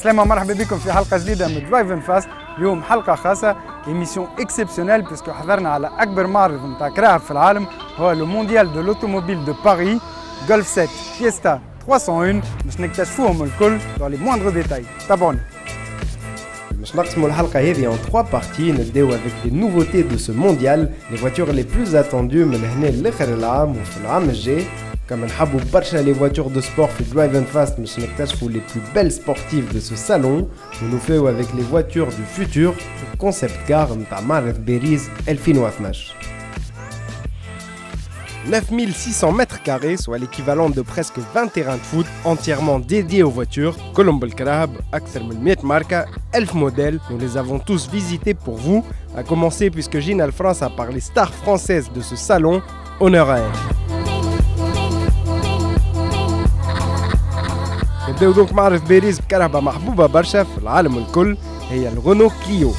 عسلامة ومرحبا بكم في حلقة جديدة من درايف فاست. اليوم حلقة خاصة ايميسيون اكسبسيونيل باسكو حضرنا على أكبر معرض نتاع كراهب في العالم هو لو مونديال دو لوتوموبيل دو باريس جولف 7 فيستا 301 باش نكتشفوهم الكل dans les moindres détails. تابعونا. باش نقسموا الحلقة هذه en 3 parties. نبداو avec les nouveautés de ce mondial, les voitures les plus attendues من هنا لآخر العام وفي العام الجاي. كما نحبوا برشا les voitures de sport في Drive and Fast باش نكتشفوا les plus belles sportives de ce salon. ونوفيو avec les voitures du futur, concept car نتاع معرض باريس 2012. 9600 mètres carrés, soit l'équivalent de presque 20 terrains de foot entièrement dédiés aux voitures. Colombo Krahab, أكثر من 100 marques, 1000 modèles. Nous les avons tous visités pour vous. À commencer puisque Ginal France a parlé stars françaises de ce salon. Honneur à elle. نبداو دونك معرض باريس بكرهبة محبوبة برشا في العالم الكل هي الرونو كليو.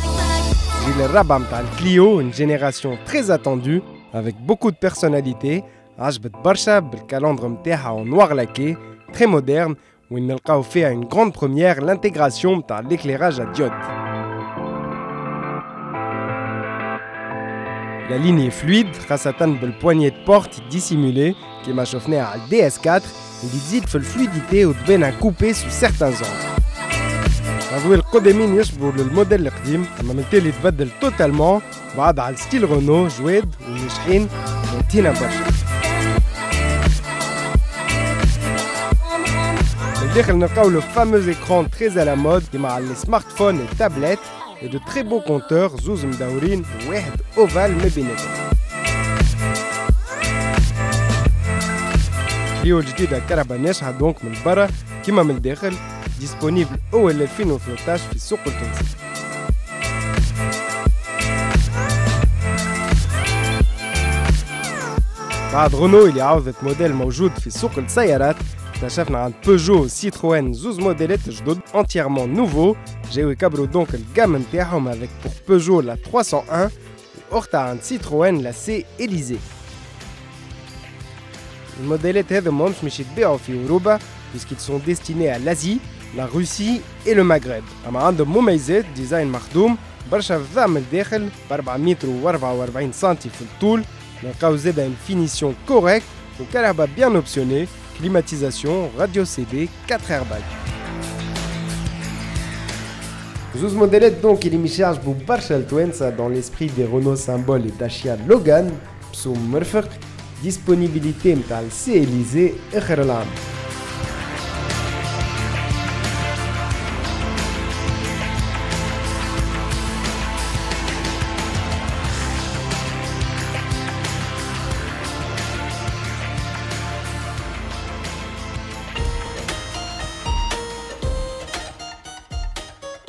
الجيل الرابع متاع الكليو, une génération très attendue avec beaucoup de personnalité. عجبت برشا بالكالندر متاعها en noir laqué, très moderne, où il نلقاو فيها une grande première, l'intégration متاع l'éclairage à diode. La ligne est fluide, خاصة بالpoignée de porte dissimulée كيما شفناها على DS4, اللي تزيد في الفلويديتي وتبان كوبي سو سيغتان زون. هذوي القدامين يشبهوا للموديل القديم، اما من تالي تبدل توتالمون بعد على الستيل رونو جواد وناجحين وانتينا برشا. من الداخل نلقاو لو فاموز écran très à la mode كيما على لي سمارت فون و تابلت et de très beaux compteurs زوز مدورين وواحد اوفال ما بيناتهم. كليو الجديدة كهرباء ناجحة دونك من برا كيما من الداخل, ديسبونيبل أول 2013 في السوق التونسي. بعد رونو اللي عوضت موديل موجود في سوق السيارات, اكتشفنا عند بيجو سيتروين زوز موديلات جدد entièrement nouveaux. جاو يكبروا دونك الجام نتاعهم avec pour Peugeot la 301 وأختها عند سيتروين la C Élysée. الموديلات هذوما مش يتباعوا في أوروبا puisqu'ils sont destinés à l'Asie, la Russie et le Maghreb. أما عندهم مميزات, ديزاين مخدوم, برشا فضاء من الداخل ب 4 متر و44 سنتي في الطول. نلقاو زادا une finition correcte وكهرباء bien optionnée, climatisation, radio CD, 4 airbags. زوز موديلات دونك اللي مش يعجبوا برشا التوانسة dans l'esprit des Renault Symbol et Dacia Logan, بسوم مرفق, disponibilité متاع السي إليزي آخر العام.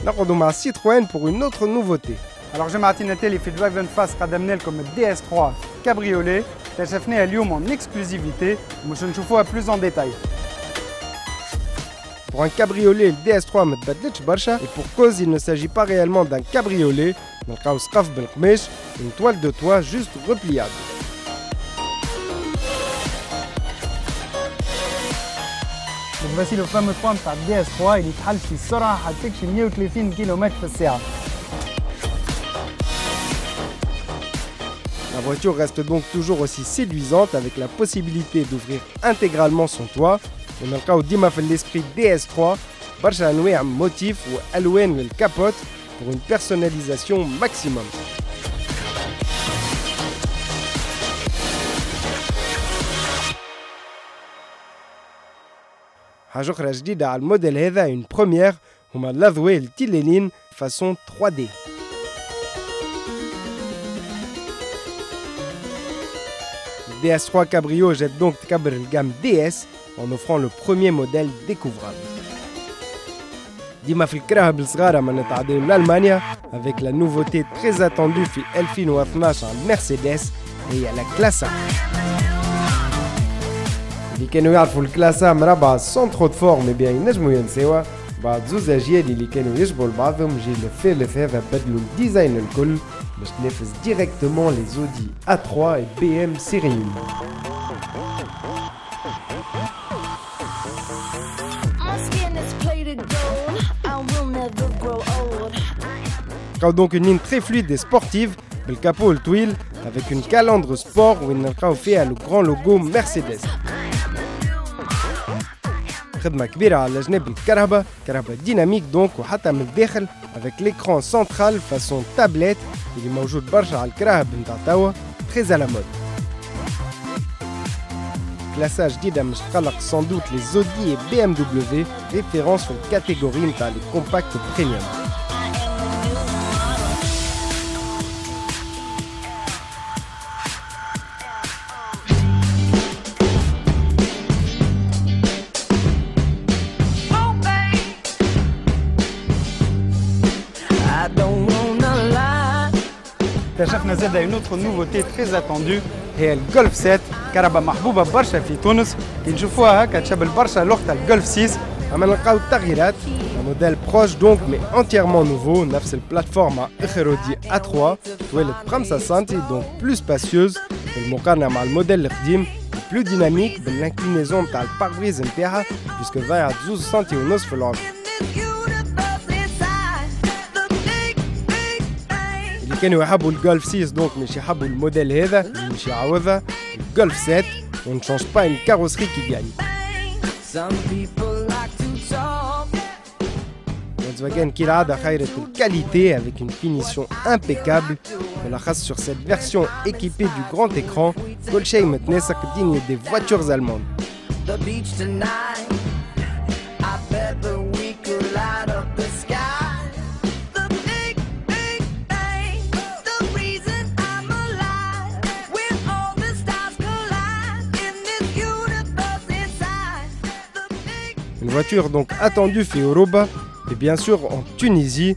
نقعدوا مع Citroën pour une autre nouveauté. Alors جماعتنا التالي في درايف اند فاست قدمنا لكم الدي اس 3 كابريولي, اكتشفناها اليوم en exclusivité ومش نشوفوها plus en détail. Pour un cabriolet, le DS3 ما تبدلتش برشا, et pour cause il ne s'agit pas réellement d'un cabriolet. نلقاو سقف بالقماش, une toile de toit juste repliable. voici le fameux point نتاع الدي اس 3 اللي يتحل في السرعة حتى تكشي 130 كيلومتر في الساعة. La voiture reste donc toujours aussi séduisante avec la possibilité d'ouvrir intégralement son toit. ونلقاو ديما في l'esprit DS3 برشا أنواع موتيف وألوان للكابوت pour une personnalisation maximum. حاجة أخرى جديدة على الموديل هذا, une première, هما الأضواء التيلينين façon 3D. Le DS3 Cabrio jette donc تكبر الجام DS en offrant le premier modèle découvrable. ديما في الكراهب الصغارة ما نتعداو لألمانيا avec la nouveauté très attendue في 2012 عند مرسيدس هي لا كلاسا. اللي كانوا يعرفوا الكلاسا مربعة sans trop de forme بيان ينجموا ينساوها. بعد زوز أجيال اللي كانوا يشبهوا لبعضهم, جيل الثالث هذا بدلوا الديزاين الكل باش تنافس ديريكتومون لي زودي A3 et BM série 1. Donc une ligne très fluide et sportive, le capot le twil, avec une calandre sport où il fait le grand logo Mercedes. خدمة كبيرة على جناب الكهرباء ديناميك دونك وحتى من الداخل avec l'écran central façon tablette اللي موجود برشا على الكراهب نتاع توا très à la mode. Classage جديدة مش تقلق sans doute les Audi et BMW, référence في الكاتيجوري نتاع les compacts premium. اكتشفنا زاد une autre nouveauté très attendue هي الجولف 7 كهرباء محبوبة برشا في تونس كي نشوفوها هكا تشبه برشا لوقت الجولف 6 أما نلقاو التغييرات un modèle proche donc mais entièrement nouveau نفس البلاتفورمة اخرودي A3 توالت ب5 سنتي donc plus spacieuse بالمقارنة مع الموديل القديم plus dynamique بالانكلينيزون تاع الباربريز نتاعها puisque ضايعة 2 سنتي ونص في العمر. كانوا يحبوا الجولف 6 دونك مش يحبوا الموديل هذا مش يعوضها الجولف 7 on ne change pas une carrosserie qui gagne. Volkswagen كالعادة خيرت الكاليتي avec une finition impeccable بالأخص sur cette version équipée du grand écran كل شيء متناسق digne des voitures allemandes. Une voiture donc attendue في Europa et bien sûr en Tunisie,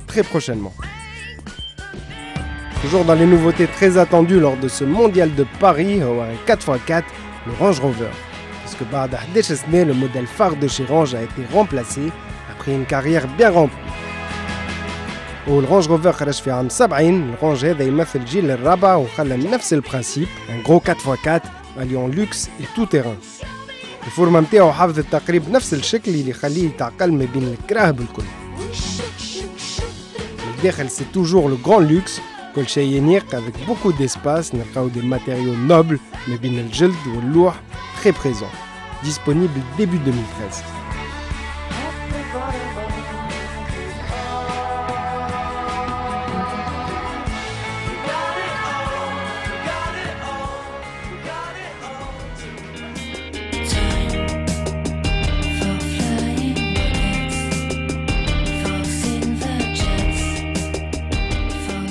très prochainement. Toujours dans les nouveautés très attendues lors de ce mondial de Paris, un 4x4, le Range Rover. Puisque بعد 11 سنة, le modèle phare de chez Range a été remplacé après une carrière bien remplie. والرانج روفر خرج في عام 70, الرانج هذا يمثل الجيل الرابع وخلى نفس البرانسيب, un gros 4x4 alliant luxe et tout terrain. الفورمة متاعو حافظت تقريبا نفس الشكل اللي يخليه يتعقل ما بين الكراهب الكل. الداخل سي توجور لو غران لوكس, كل شيء ينيق avec beaucoup d'espace, نلقاو des matériaux nobles ما بين الجلد واللوح très présent. Disponible début 2013.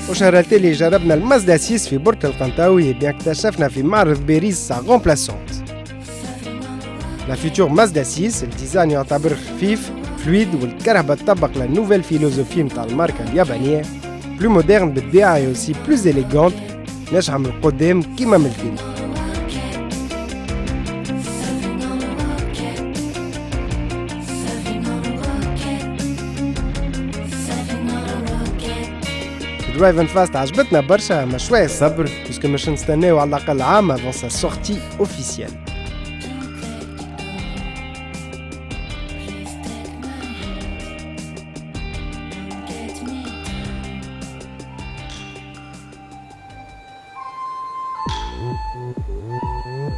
وشهر التالي جربنا المازدا 6 في برج القنطاوي بيان اكتشفنا في معرض باريس sa remplaçante. La future Mazda 6, الديزاين يعتبر خفيف, فلويد والكهرباء تطبق la nouvelle philosophie نتاع الماركة اليابانية, plus moderne بالداعي et aussi plus élégante, ناجحة من القدام كيما من الفيلم. Drive and Fast عجبتنا برشا, اما شوية صبر باسكو مش نستناو على الأقل عام avant sa sortie officielle.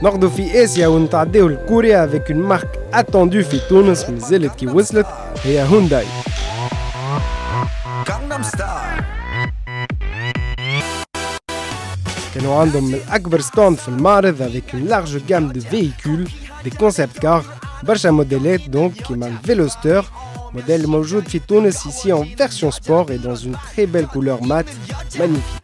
ناخدو في آسيا ونتعداو لكوريا avec une marque attendue في تونس مازالت كي وصلت, هي هونداي. كانوا عندهم الأكبر ستاند في المعرض avec une large gamme de véhicules, des concept cars, برشا موديلات donc كيما الفيلوستر, modèle موجود في تونس ici en version sport et dans une très belle couleur mate, magnifique.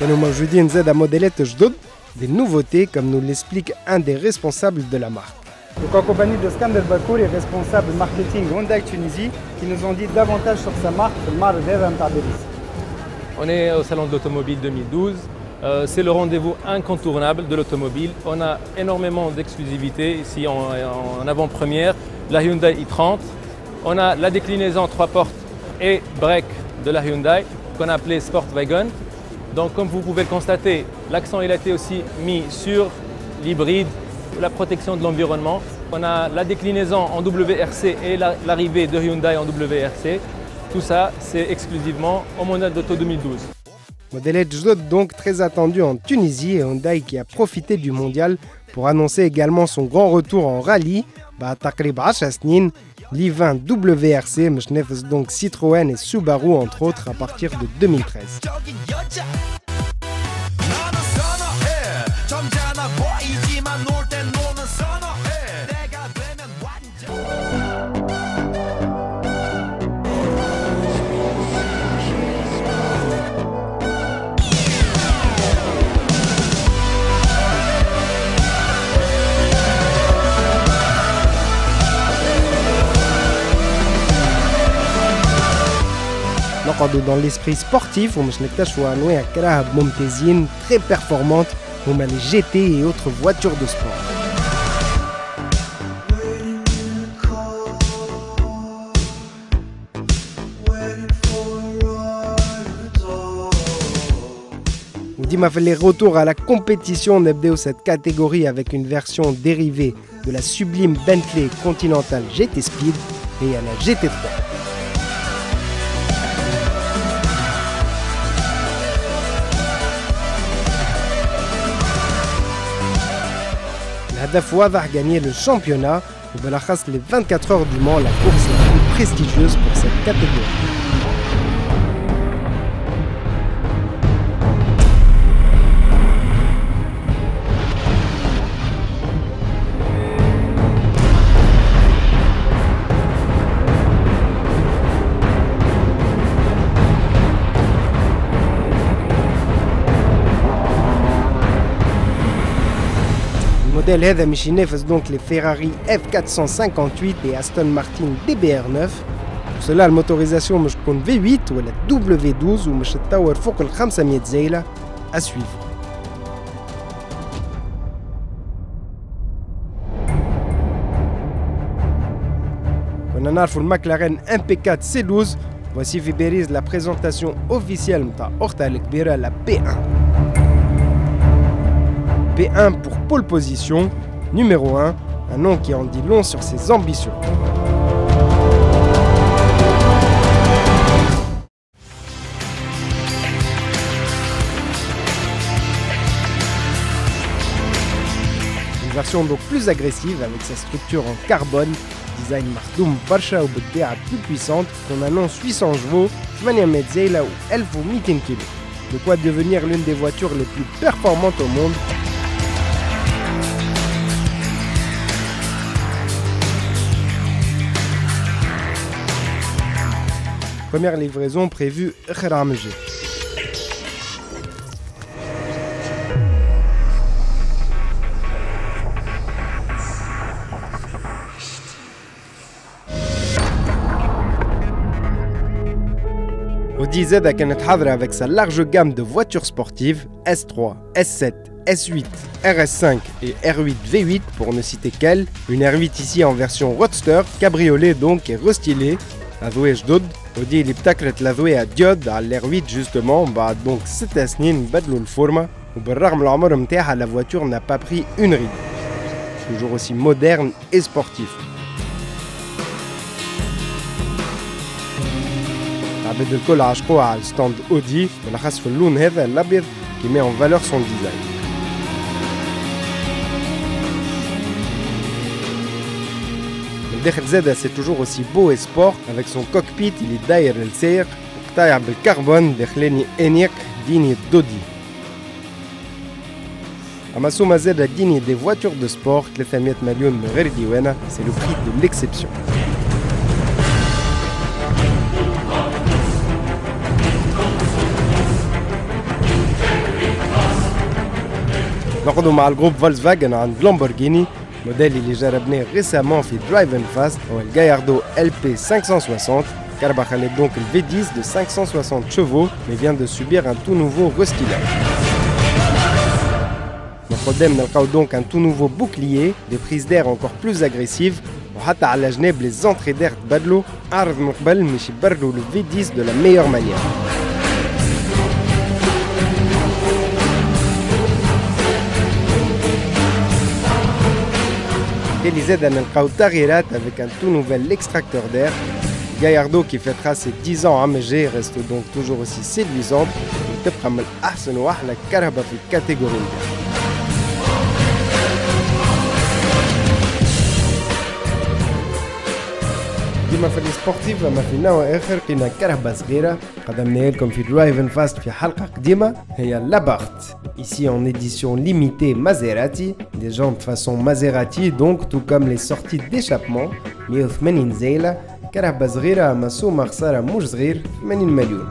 كانوا موجودين زاد موديلات جدد, des nouveautés comme nous l'explique un des responsables de la marque. Donc en compagnie de Skander Bakouri, responsable marketing Hyundai Tunisie, qui nous ont dit davantage sur sa marque, le Marvel. On est au salon de l'automobile 2012. C'est le rendez-vous incontournable de l'automobile. On a énormément d'exclusivité ici en avant-première. La Hyundai i30. On a la déclinaison 3 portes et break de la Hyundai qu'on a appelée Sportwagon. Donc comme vous pouvez le constater, l'accent il a été aussi mis sur l'hybride, la protection de l'environnement. On a la déclinaison en WRC et l'arrivée de Hyundai en WRC. Tout ça, c'est exclusivement au Mondial d'Auto 2012. Modèle donc très attendu en Tunisie et Hyundai qui a profité du mondial pour annoncer également son grand retour en rallye. تقريبا 10 سنين l'I20 WRC مش نافس donc Citroën et Subaru entre autres à partir de 2013. Dans l'esprit sportif, on très performantes, comme les GT et autres voitures de sport. On fait les retours à la compétition de cette catégorie avec une version dérivée de la sublime Bentley Continental GT Speed et à la GT3. الهدف واضح gagner le championnat وبالاخص les 24 heures du Mans, la course la plus prestigieuse pour cette catégorie. Le modèle هذا مش ينافس donc les Ferrari F458 et Aston Martin DBR9. Pour cela, la motorisation مش تكون V8 ولا W12 ومش تطور فوق ال 500 زايلة. À suivre. كنا نعرفوا المكلارين MP4 C12. Voici في باريس la présentation officielle نتاع أختها الكبيرة la P1. P1 pour pole position, numéro 1, un nom qui en dit long sur ses ambitions. Une version donc plus agressive avec sa structure en carbone, design مخدوم برشا وبالطبيعة plus puissante, qu'on annonce 800 chevaux, 800 زايلة ou 1200 kg. De quoi devenir l'une des voitures les plus performantes au monde. Première livraison prévue Kharamji. Audi Z كانت حاضرة avec sa large gamme de voitures sportives S3, S7, S8, RS5 et R8 V8 pour ne citer qu'elle. Une R8 ici en version roadster, cabriolet donc et restylée. أضواء جدد ودي اللي ابتكرت الأضواء ديود على الإر 8 justement بعد donc 6 سنين بدلوا الفورمة وبالرغم العمر متاعها la voiture n'a pas pris une ride. Toujours aussi moderne et sportif. العباد الكل عشقوها على الستاند أودي بالأخص في اللون هذا الأبيض qui met en valeur son design. داخل زادة c'est toujours aussi beau et sport avec son cockpit اللي داير السير وقطايع بالكربون داخلاني انيق ديني دودي. اما سوما زادة ديني des voitures de sport 300 مليون من غير ديوانة, c'est le prix de l'exception. نقعدوا مع الجروب فولكسفاجن عند لامبورغيني, modèle اللي جربناه récemment في Drive & Fast هو الجاياردو LP 560. Carvajal est donc le V10 de 560 chevaux mais vient de subir un tout nouveau restylage. قدام نلقاو donc un tout nouveau bouclier, des prises d'air encore plus agressives وحتى على جناب les entrées d'air تبدلوا. عرض من قبل باش يبرروا le V10 de la meilleure manière. Et les aides à نلقاو تغييرات avec un tout nouvel extracteur d'air. Gallardo qui fêtera ses 10 ans à AMG reste donc toujours aussi séduisante وتبقى من أحسن وأحلى كرهبة في الكاتيجوري نتاعها. كيما في السبورتيف اما في نوع اخر لقينا كرهبه صغيره قدمناها لكم في درايف ان فاست في حلقه قديمه هي لابارت. Ici en édition limitée Maserati, des jantes façon Maserati donc tout comme les sorties d'échappement 180 زيله كرهبه صغيره اما سومه خساره مش صغير 80 مليون.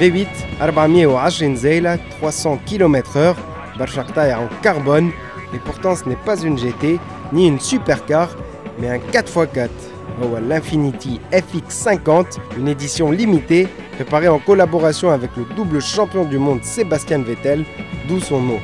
V8 420 زيله 300 km/h برشا قطايع en carbone et pourtant ce n'est pas une GT ni une supercar mais un 4x4. هو l'Infiniti FX50, une édition limitée préparée en collaboration avec le double champion du monde Sébastien Vettel, d'où son nom.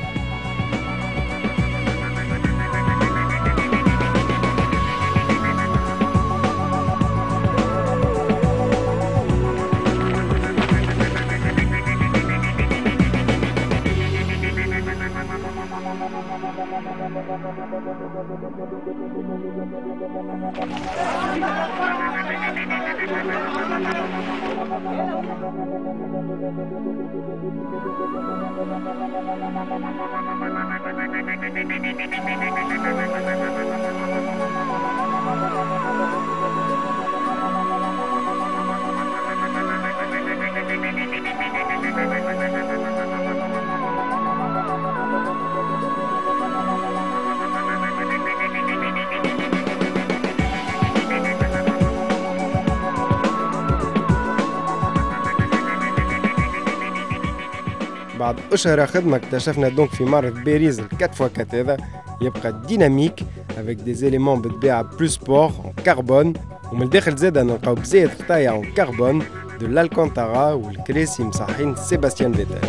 بعد أشهر خدمة اكتشفنا دونك في معرض باريس ال 4x4 هذا يبقى ديناميك avec des éléments بالطبيعة بلو سبور en carbone ومن الداخل زادا نلقاو بزايد قطايع en carbone de l'Alcantara والكراسي مصحين سيباستيان فيتال.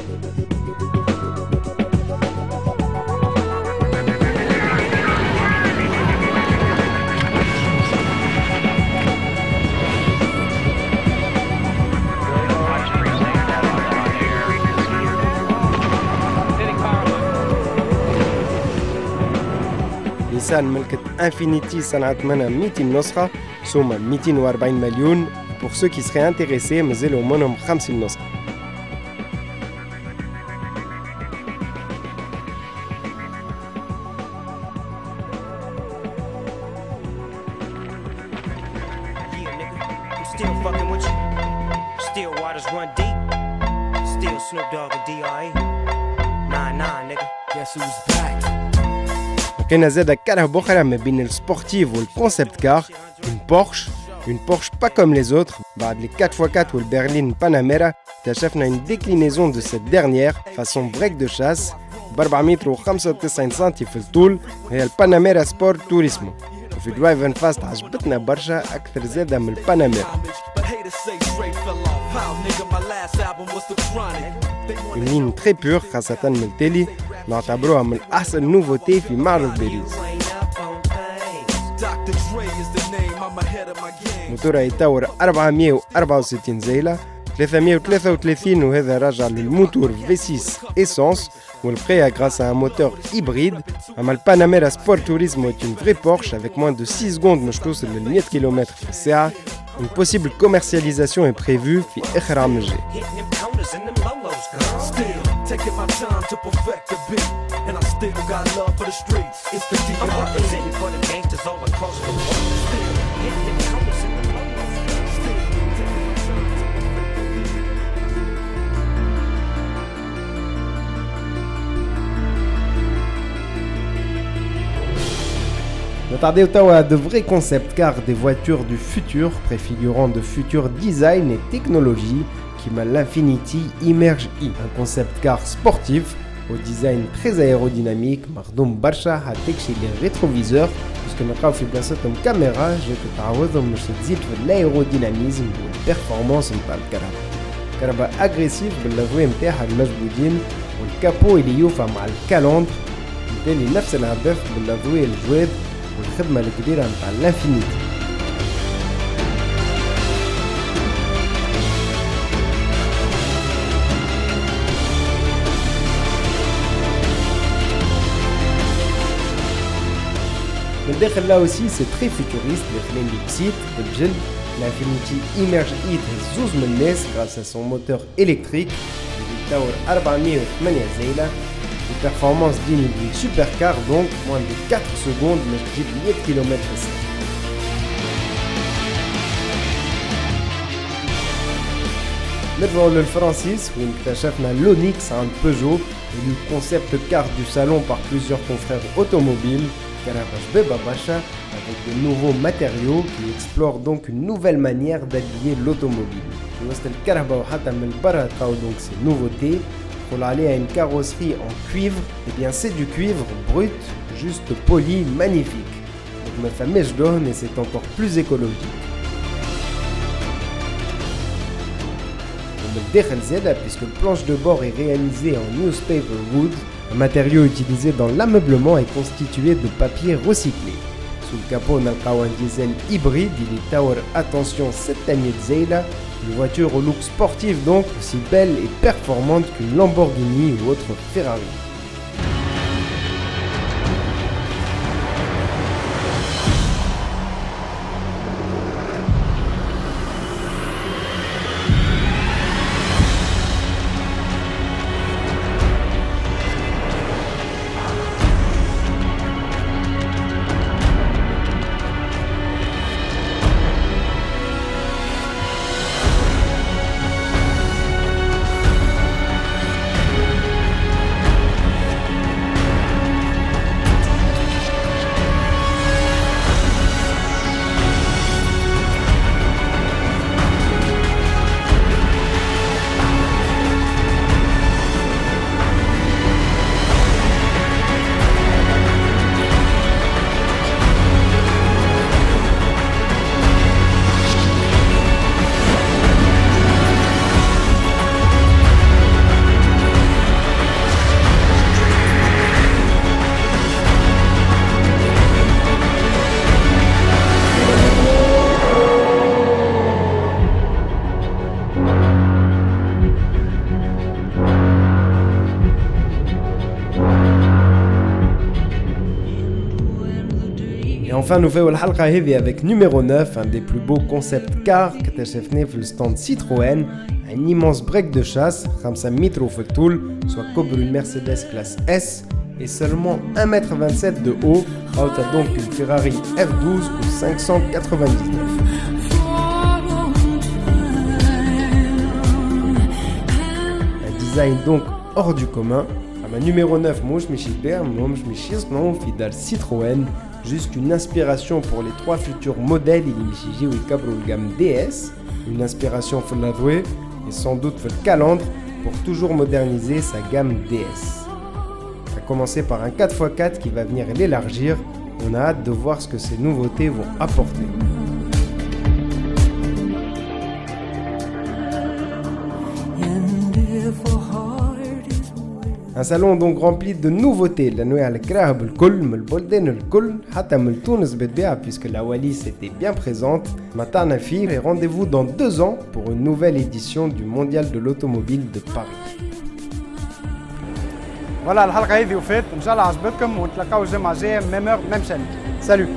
نيسان ملكت انفينيتي صنعت منها 200 نسخة ثم 240 مليون. Pour ceux qui seraient intéressés مازالوا منهم 50 نسخة. Still fucking with you. Still waters run deep. Still Snoop Dogg and D.R.E. Nah, nigga. Guess who's back? كاينة زادة كرهبة أخرى ما بين السبورتيف والكونسبت كار. Une Porsche pas comme les autres. بعد les 4x4 ou le Berlin Panamera اكتشفنا une déclinaison de cette dernière façon break de chasse ب 4 متر و95 سنتي في الطول هي الباناميرا سبورت توريسمو. وفي درايف ان فاست عجبتنا برشا أكثر زادة من الباناميرا. Une ligne très pure خاصة من التالي نعتبروها من أحسن نوفوتي في معرض باريس. موتورها يتطور 464 زيلة 333 وهذا راجع للموتور V6 essence والبقية grâce à un moteur hybride. أما الباناميرا سبورت توريزمو est une vraie Porsche avec moins de 6 secondes باش توصل ل 100 km في الساعة. Une possible commercialisation est prévue في آخر عام الجاي. Taking my time to perfect the beat, and I still got love for the streets. It's the D.R.E. I'm representing for the gangsters all across the world. Still hitting them counters in the lolos. Still نتعداو توا de vrais concept cars des voitures du futur préfigurant de futurs design et technologies كيما l'Infiniti Emerge E, un concept car sportif au design très aérodynamique, مخدوم برشا حتكشي les rétroviseurs puisque نلقاو في بلاصتهم كاميرا جات تعوضهم باش تزيد في الايروديناميزم والبرفورمانس نتاع الكهرباء. كهرباء اغريسيف باللافوي نتاعها المجبودين والكابو اللي يوفى مع الكالوندر بالتالي نفس الهدف باللافوي الجواد والخدمه الكبيره نتاع الانفينيتي. من الداخل là aussi c'est très futuriste داخلين لي بسيط بالجلد. l'Infiniti Emerge E تهزوز من الناس grâce à son moteur électrique اللي يتطور 408 زيلة. البرفورمانس دي نبلي سوبر كار donc moins de 4 secondes باش تجيب 100 km/h. نرجعوا للفرنسيس وين اكتشفنا l'Onyx عند Peugeot élu concept car du salon par plusieurs confrères automobiles. Avec de nouveaux matériaux qui explorent donc une nouvelle manière d'habiller l'automobile. Donc ces nouveautés, on a une carrosserie en cuivre, et bien c'est du cuivre brut, juste poli, magnifique. Donc ma famille je donne et c'est encore plus écologique. Puisque le planche de bord est réalisé en newspaper wood, un matériau utilisé dans l'ameublement est constitué de papier recyclé. Sous le capot, on a un diesel hybride, il est Tower Attention 7 années de Zeyla, une voiture au look sportif donc aussi belle et performante qu'une Lamborghini ou autre Ferrari. Enfin, nous faisons la halqa avec numéro 9, un des plus beaux concepts cars que j'ai vu le stand Citroën, un immense break de chasse, 500 mètres في الطول, soit comme une Mercedes classe S, et seulement 1,27 m de haut, donc une Ferrari F12 ou 599. Un design donc hors du commun. À numéro 9, moi je me suis fidèle Citroën. Juste une inspiration pour les 3 futurs modèles, il y a une gamme DS, une inspiration pour la douée et sans doute pour le calandre pour toujours moderniser sa gamme DS. A commencer par un 4x4 qui va venir l'élargir, on a hâte de voir ce que ces nouveautés vont apporter. Un salon donc rempli de nouveautés, l'année الكراهة بالكل من البلدان الكل حتى من تونس بالطبيعة puisque la Wallis était bien présente. Matana Fir et rendez-vous dans 2 ans pour une nouvelle édition du Mondial de l'Automobile de Paris. Voilà الحلقة هذه وفات إن شاء الله عجبتكم ونتلاقاو الجمعة الجاية ميم اور ميم شان. Salut.